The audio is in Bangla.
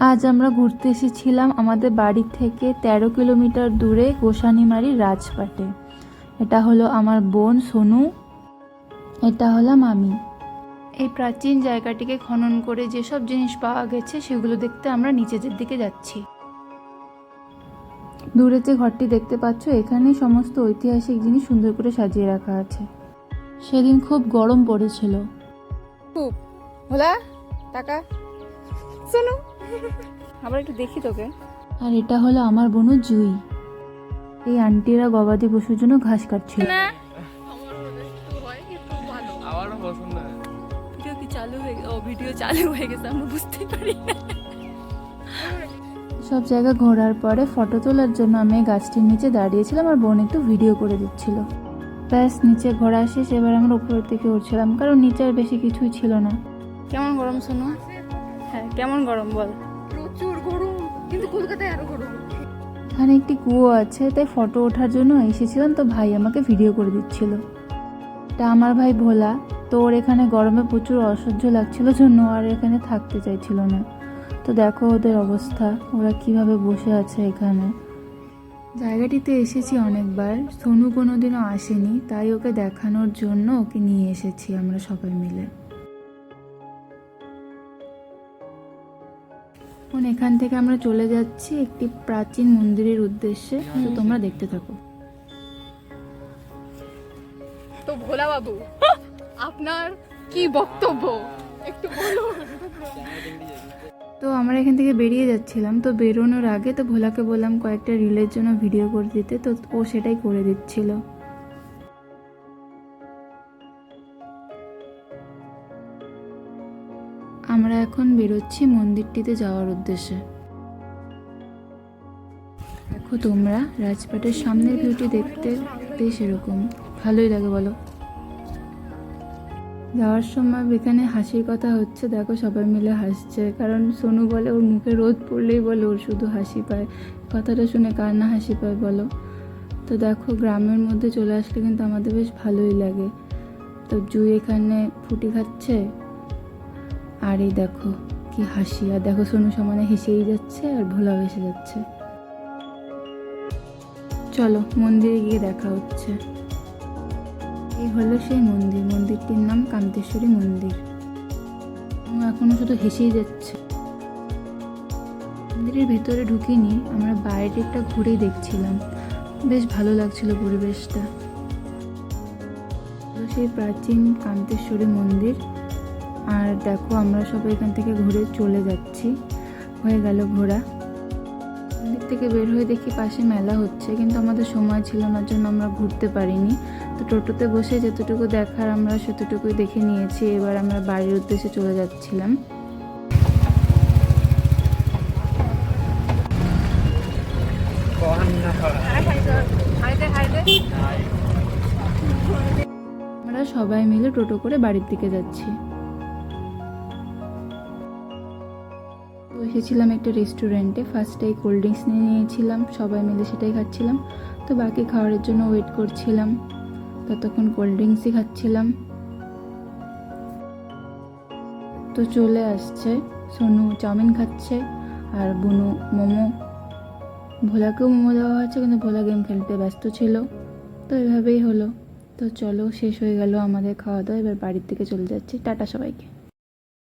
আজ আমরা ঘুরতে এসেছিলাম আমাদের বাড়ি থেকে 13 কিলোমিটার দূরে গোসানিমারি রাজপাটে। এটা হলো আমার বোন সোনু, এটা হলাম আমি। এই প্রাচীন জায়গাটিকে খনন করে যেসব জিনিস পাওয়া গেছে সেগুলো দেখতে আমরা নিচের দিকে যাচ্ছি। দূরে যে ঘরটি দেখতে পাচ্ছ, এখানেই সমস্ত ঐতিহাসিক জিনিস সুন্দর করে সাজিয়ে রাখা আছে। সেদিন খুব গরম পড়েছিল। খুব ভোলা টাকা শোনো, আবার একটু দেখি তোকে। আর এটা হলো আমার বোনু জুই। এই আন্টিরা গবাদি পশুর জন্য ঘাস কাটছিল। ভিডিও চালু হয়ে গেছে, আমরা বুঝতে পারি না। সব জায়গা ঘোরার পরে ফটো তোলার জন্য আমি গাছটির নিচে দাঁড়িয়েছিলাম আর বোন একটু ভিডিও করে দিচ্ছিল। ব্যাস, নিচে ঘোরা শেষ। এবার আমরা উপরের দিকে উঠছিলাম, কারণ নিচে আর বেশি কিছুই ছিল না। কেমন গরম শোনো? হ্যাঁ, কেমন গরম বল? প্রচুর গরম, কিন্তু কলকাতায় আরো গরম। এখানে একটি কুয়ো আছে, তাই ফটো ওঠার জন্য এসেছিলাম। তো ভাই আমাকে ভিডিও করে দিচ্ছিল। এটা আমার ভাই ভোলা। তো ওর এখানে গরমে প্রচুর অসহ্য লাগছিল জন্য আর এখানে থাকতে চাইছিল না। তো দেখো ওদের অবস্থা, ওরা কিভাবে বসে আছে এখানে। জায়গাটিতে এসেছি অনেকবার, সোনু কোনোদিনও আসেনি, তাই ওকে দেখানোর জন্য ওকে নিয়ে এসেছি আমরা সবাই মিলে। এখন এখান থেকে আমরা চলে যাচ্ছি একটি প্রাচীন মন্দিরের উদ্দেশ্যে। তো তোমরা দেখতে থাকো। তো ভোলা বাবু, আপনার কি বক্তব্য একটু বলুন। তো আমরা এখান থেকে বেরিয়ে যাচ্ছিলাম। তো বেরোনোর আগে তো ভোলাকে বললাম কয়েকটা রিলের জন্য ভিডিও করে দিতে, তো ও সেটাই করে দিচ্ছিল। আমরা এখন বেরোচ্ছি মন্দিরটিতে যাওয়ার উদ্দেশ্যে। দেখো তোমরা, রাজপাটের সামনের ভিউটি দেখতে বেশ এরকম ভালোই লাগে, বলো? যাওয়ার সময় এখানে হাসির কথা হচ্ছে। দেখো সবাই মিলে হাসছে, কারণ সোনু বলে ওর মুখে রোদ পড়লেই বলে ওর শুধু হাসি পায়। কথাটা শুনে কার না হাসি পায় বলো? তো দেখো, গ্রামের মধ্যে চলে আসলে কিন্তু আমাদের বেশ ভালোই লাগে। তো জুই এখানে ফুটি খাচ্ছে, আর এই দেখো কি হাসি। আর দেখো সোনু সমানে হেসেই যাচ্ছে আর ভোলাও হেসে যাচ্ছে। চলো মন্দিরে গিয়ে দেখা হচ্ছে। এই হলো সেই মন্দির। মন্দিরটির নাম কান্তেশ্বরী মন্দির। এখনো শুধু হেসেই যাচ্ছে। মন্দিরের ভেতরে ঢুকিনি, আমরা বাইরেটা ঘুরেই দেখছিলাম। বেশ ভালো লাগছিল পরিবেশটা। সেই প্রাচীন কান্তেশ্বরী মন্দির। আর দেখো আমরা সবাই এখান থেকে ঘুরে চলে যাচ্ছি। হয়ে গেল ঘোরা। মন্দির থেকে বের হয়ে দেখি পাশে মেলা হচ্ছে, কিন্তু আমাদের সময় ছিল না জন্য আমরা ঘুরতে পারিনি। তো টোটোতে বসে যতটুকু দেখার আমরা সেতটুকুই দেখে নিয়েছি। এবার আমরা বাড়ির উদ্দেশ্যে চলে যাচ্ছিলাম। আমরা সবাই মিলে টোটো করে বাড়ির দিকে যাচ্ছি। এসেছিলাম একটা রেস্টুরেন্টে। ফার্স্টেই কোল্ড ড্রিঙ্কস নিয়ে নিয়েছিলাম, সবাই মিলে সেটাই খাচ্ছিলাম। তো বাকি খাবারের জন্য ওয়েট করছিলাম, ততক্ষণ কোল্ড ড্রিঙ্কসই খাচ্ছিলাম। তো চলে আসছে। সোনু চাউমিন খাচ্ছে আর বুনু মোমো। ভোলাকেও মোমো দেওয়া হয়েছে, কিন্তু ভোলা গেম খেলতে ব্যস্ত ছিল। তো এভাবেই হলো। তো চলো, শেষ হয়ে গেল আমাদের খাওয়া দাওয়া। এবার বাড়ির দিকে চলে যাচ্ছি। টাটা সবাইকে।